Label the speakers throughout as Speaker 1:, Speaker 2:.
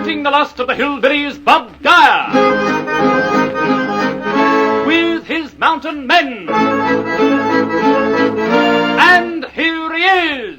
Speaker 1: Quenching the lust of the hillbillies, Bob Dyer, with his mountain men. And here he is.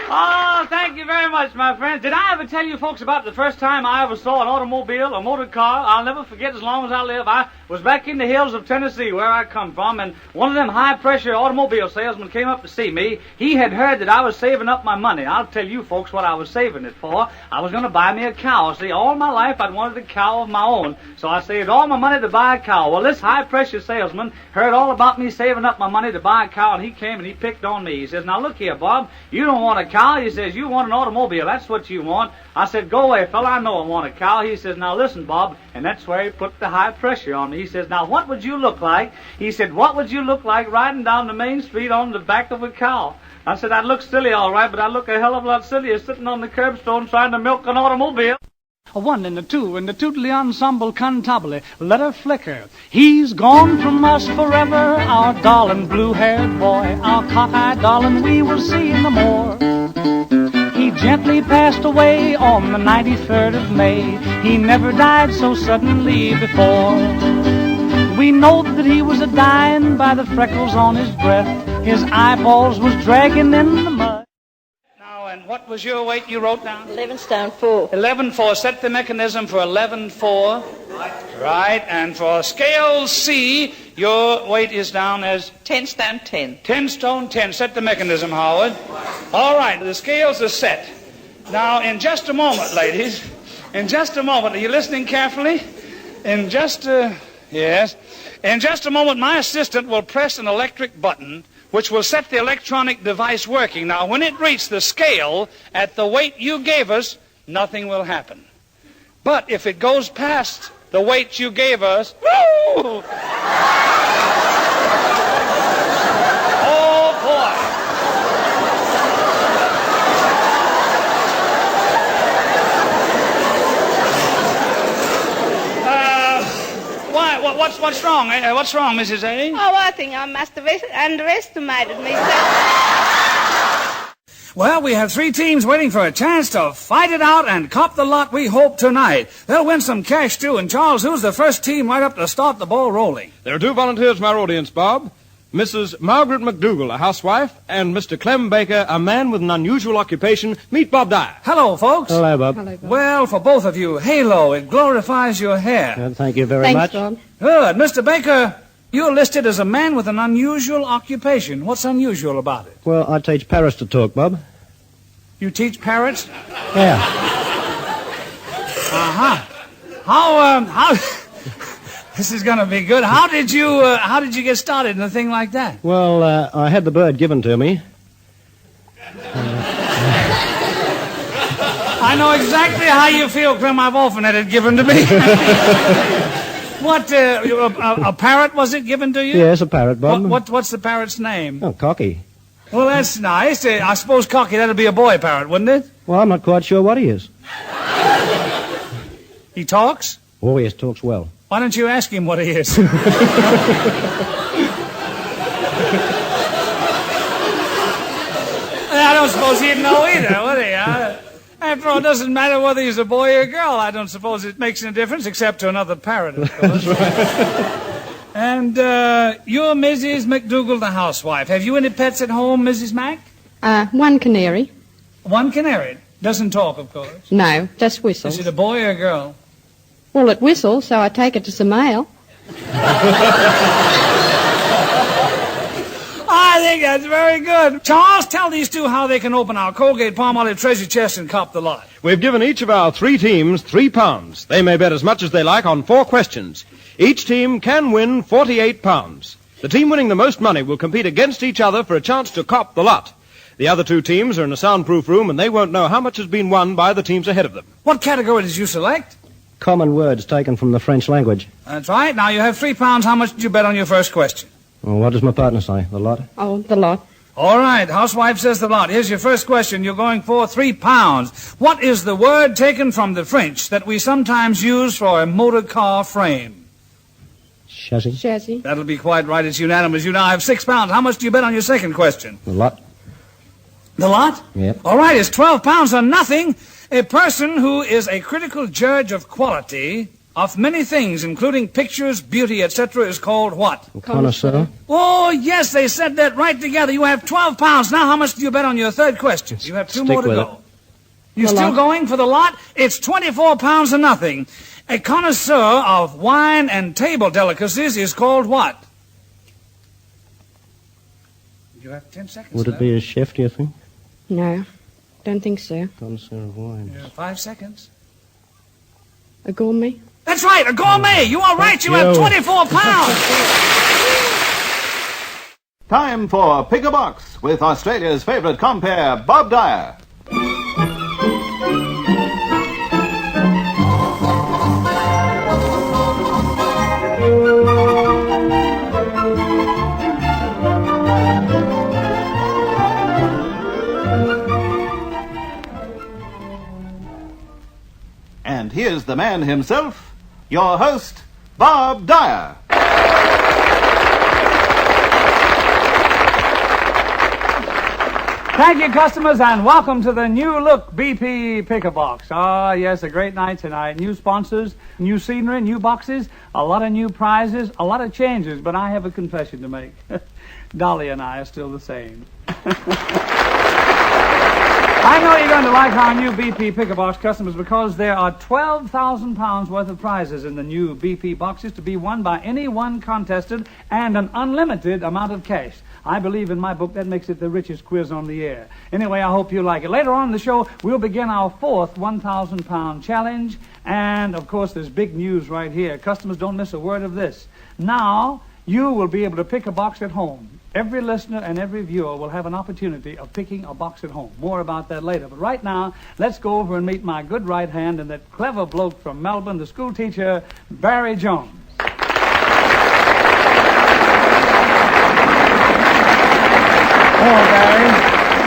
Speaker 1: Oh, thank you very much, my friends. Did I ever tell you folks about the first time I ever saw an automobile, a motor car? I'll never forget as long as I live. I was back in the hills of Tennessee, where I come from, and one of them high-pressure automobile salesmen came up to see me. He had heard that I was saving up my money. I'll tell you folks what I was saving it for. I was going to buy me a cow. See, all my life I'd wanted a cow of my own, so I saved all my money to buy a cow. Well, this high-pressure salesman heard all about me saving up my money to buy a cow, and he came and he picked on me. He says, now look here, Bob, you don't want a cow. He says, you want an automobile. That's what you want. I said, go away, fella, I know I want a cow. He says, now listen, Bob, and that's where he put the high pressure on me. He says, now what would you look like? He said, what would you look like riding down the main street on the back of a cow? I said, I'd look silly all right, but I'd look a hell of a lot sillier sitting on the curbstone trying to milk an automobile. A one and a two and the tootly ensemble cantabile, let her flicker. He's gone from us forever, our darling blue-haired boy, our cockeyed darling we will see no more. He gently passed away on the 93rd of May. He never died so suddenly before. We know that he was a-dying by the freckles on his breath. His eyeballs was dragging in the mud. Now, and what was your weight you wrote down?
Speaker 2: 11 stone 4.
Speaker 1: 11-4. Set the mechanism for 11-4. Right, and for scale C, your weight is down as
Speaker 2: 10 stone 10.
Speaker 1: 10 stone 10. Set the mechanism, Howard. All right, the scales are set. Now, in just a moment, ladies, in just a moment, are you listening carefully? In just a moment, my assistant will press an electric button which will set the electronic device working. Now, when it reaches the scale at the weight you gave us, nothing will happen. But if it goes past the weight you gave us, woo! Oh, boy. What's wrong? What's wrong, Mrs. A?
Speaker 2: Oh, I think I must have underestimated myself.
Speaker 1: Well, we have 3 teams waiting for a chance to fight it out and cop the lot we hope tonight. They'll win some cash, too. And, Charles, who's the first team right up to start the ball rolling?
Speaker 3: There are 2 volunteers from our audience, Bob. Mrs. Margaret McDougal, a housewife, and Mr. Clem Baker, a man with an unusual occupation. Meet Bob Dyer.
Speaker 1: Hello, folks.
Speaker 4: Hello, Bob.
Speaker 2: Hello, Bob.
Speaker 1: Well, for both of you, halo, it glorifies your hair.
Speaker 4: Thank you very much.
Speaker 2: Bob.
Speaker 1: Good. Mr. Baker, you're listed as a man with an unusual occupation. What's unusual about it?
Speaker 4: Well, I teach parrots to talk, Bob.
Speaker 1: You teach parrots?
Speaker 4: Yeah.
Speaker 1: Uh-huh. How, this is going to be good. How did you get started in a thing like that?
Speaker 4: Well, I had the bird given to me.
Speaker 1: I know exactly how you feel, Clem. I've often had it given to me. What, a parrot was it given to you?
Speaker 4: Yes, a parrot, Bob.
Speaker 1: What's the parrot's name?
Speaker 4: Oh, Cocky.
Speaker 1: Well, that's nice. I suppose Cocky, that'd be a boy parrot, wouldn't it?
Speaker 4: Well, I'm not quite sure what he is.
Speaker 1: He talks?
Speaker 4: Oh, yes, talks well.
Speaker 1: Why don't you ask him what he is? I don't suppose he'd know either, would he? After all, it doesn't matter whether he's a boy or a girl. I don't suppose it makes any difference, except to another parrot, of course.
Speaker 4: That's right.
Speaker 1: And you're Mrs. McDougal, the housewife. Have you any pets at home, Mrs. Mack?
Speaker 5: One canary.
Speaker 1: One canary. Doesn't talk, of course.
Speaker 5: No, just whistles.
Speaker 1: Is it a boy or a girl?
Speaker 5: Well, it whistles, so I take it to some mail.
Speaker 1: I think that's very good. Charles, tell these 2 how they can open our Colgate-Palmolive treasure chest and cop the lot.
Speaker 3: We've given each of our 3 teams £3. They may bet as much as they like on 4 questions. Each team can win £48. The team winning the most money will compete against each other for a chance to cop the lot. The other 2 teams are in a soundproof room, and they won't know how much has been won by the teams ahead of them.
Speaker 1: What category did you select?
Speaker 4: Common words taken from the French language.
Speaker 1: That's right. Now, you have £3. How much did you bet on your first question?
Speaker 4: Well, what does my partner say? The lot?
Speaker 5: Oh, the lot.
Speaker 1: All right. Housewife says the lot. Here's your first question. You're going for £3. What is the word taken from the French that we sometimes use for a motor car frame?
Speaker 4: Chassis?
Speaker 5: Chassis.
Speaker 1: That'll be quite right. It's unanimous. You now have £6. How much do you bet on your second question?
Speaker 4: The lot?
Speaker 1: The lot?
Speaker 4: Yep.
Speaker 1: All right, it's 12 pounds or nothing. A person who is a critical judge of quality of many things, including pictures, beauty, etc., is called what?
Speaker 4: A connoisseur.
Speaker 1: Oh, yes, they said that right together. You have 12 pounds. Now, how much do you bet on your third question? You have two
Speaker 4: Stick
Speaker 1: more to
Speaker 4: with
Speaker 1: go. You
Speaker 5: The
Speaker 1: still
Speaker 5: lot.
Speaker 1: going for the lot? It's 24 pounds or nothing. A connoisseur of wine and table delicacies is called what? You have 10 seconds
Speaker 4: Would it
Speaker 1: left.
Speaker 4: be a chef, do you think?
Speaker 5: No, don't think so.
Speaker 4: Connoisseur of wines.
Speaker 1: Yeah, 5 seconds.
Speaker 5: A gourmet?
Speaker 1: That's right, a gourmet. You are right. You have 24 pounds.
Speaker 6: Time for Pick a Box with Australia's favorite compere, Bob Dyer. And here's the man himself, your host, Bob Dyer.
Speaker 1: Thank you, customers, and welcome to the new look BP Pick a Box. Ah, yes, a great night tonight. New sponsors, new scenery, new boxes, a lot of new prizes, a lot of changes, but I have a confession to make. Dolly and I are still the same. I know you're going to like our new BP Pick-a-Box customers because there are 12,000 pounds worth of prizes in the new BP boxes to be won by any one contestant and an unlimited amount of cash. I believe in my book that makes it the richest quiz on the air. Anyway, I hope you like it. Later on in the show, we'll begin our fourth 1,000-pound challenge. And, of course, there's big news right here. Customers, don't miss a word of this. Now, you will be able to pick a box at home. Every listener and every viewer will have an opportunity of picking a box at home. More about that later. But right now, let's go over and meet my good right hand and that clever bloke from Melbourne, the school teacher, Barry Jones. Hello, Barry.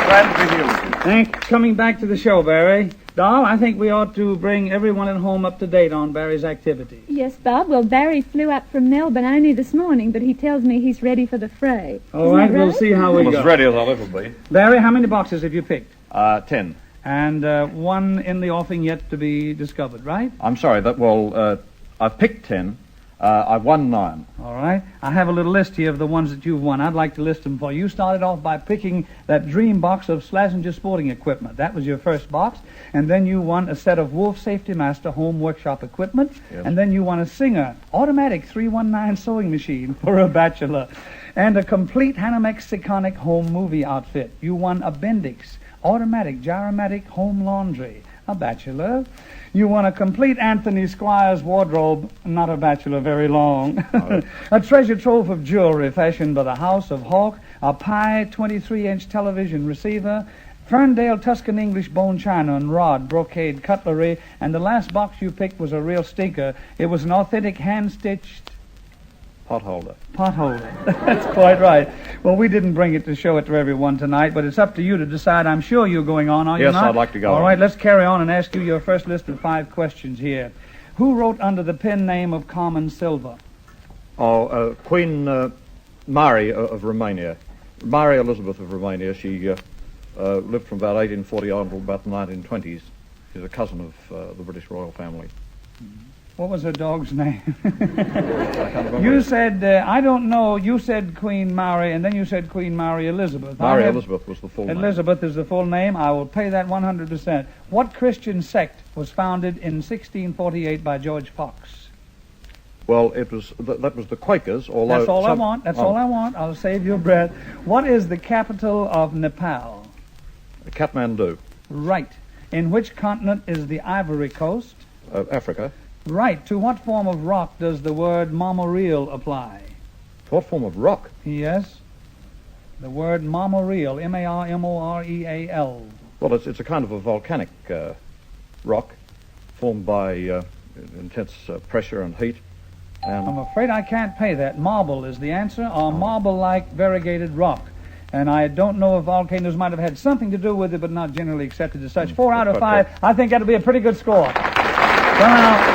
Speaker 7: Glad to be here with you.
Speaker 1: Thanks for coming back to the show, Barry. Doll, I think we ought to bring everyone at home up to date on Barry's activities.
Speaker 8: Yes, Bob. Well, Barry flew up from Melbourne only this morning, but he tells me he's ready for the fray.
Speaker 1: All
Speaker 8: Isn't
Speaker 1: right,
Speaker 8: that
Speaker 1: we'll see how we
Speaker 7: I'm
Speaker 1: go.
Speaker 7: as ready as I'll ever be.
Speaker 1: Barry, how many boxes have you picked?
Speaker 7: 10.
Speaker 1: And one in the offing yet to be discovered, right?
Speaker 7: I'm sorry, I've picked 10. I've won 9.
Speaker 1: All right. I have a little list here of the ones that you've won. I'd like to list them for you. You started off by picking that dream box of Schlesinger sporting equipment. That was your first box. And then you won a set of Wolf Safety Master home workshop equipment.
Speaker 7: Yes.
Speaker 1: And then you won a Singer automatic 319 sewing machine for a bachelor. And a complete Hanamex Iconic home movie outfit. You won a Bendix automatic gyromatic home laundry. A bachelor. You won a complete Anthony Squires wardrobe, not a bachelor very long. A treasure trove of jewelry fashioned by the House of Hawk, a Pi 23-inch television receiver, Ferndale Tuscan English bone china and rod brocade cutlery, and the last box you picked was a real stinker. It was an authentic hand-stitched
Speaker 7: Potholder.
Speaker 1: potholder. That's quite right. Well, we didn't bring it to show it to everyone tonight, but it's up to you to decide. I'm sure you're going on, are you
Speaker 7: Yes,
Speaker 1: not?
Speaker 7: I'd like to go
Speaker 1: All
Speaker 7: on.
Speaker 1: right, let's carry on and ask you your first list of 5 questions here. Who wrote under the pen name of Carmen Silva?
Speaker 7: Queen Mary of Romania. Mary Elizabeth of Romania. She lived from about 1840 on to about the 1920s. She's a cousin of the British royal family.
Speaker 1: What was her dog's name?
Speaker 7: I can't remember.
Speaker 1: You said, I don't know, you said Queen Mary, and then you said Queen Mary Elizabeth.
Speaker 7: Mary Elizabeth was the full name.
Speaker 1: Elizabeth is the full name. I will pay that 100%. What Christian sect was founded in 1648 by George Fox?
Speaker 7: Well, it was that was the Quakers. Although
Speaker 1: That's all I want. That's all I want. I'll save your breath. What is the capital of Nepal?
Speaker 7: Kathmandu,
Speaker 1: Right. In which continent is the Ivory Coast?
Speaker 7: Africa.
Speaker 1: Right. To what form of rock does the word marmoreal apply?
Speaker 7: What form of rock?
Speaker 1: Yes. The word marmoreal, M-A-R-M-O-R-E-A-L.
Speaker 7: Well, it's a kind of a volcanic rock formed by intense pressure and heat.
Speaker 1: I'm
Speaker 7: And
Speaker 1: afraid I can't pay that. Marble is the answer, or marble-like variegated rock. And I don't know if volcanoes might have had something to do with it, but not generally accepted as such. 4 out of 5. I think that'll be a pretty good score. Well, now,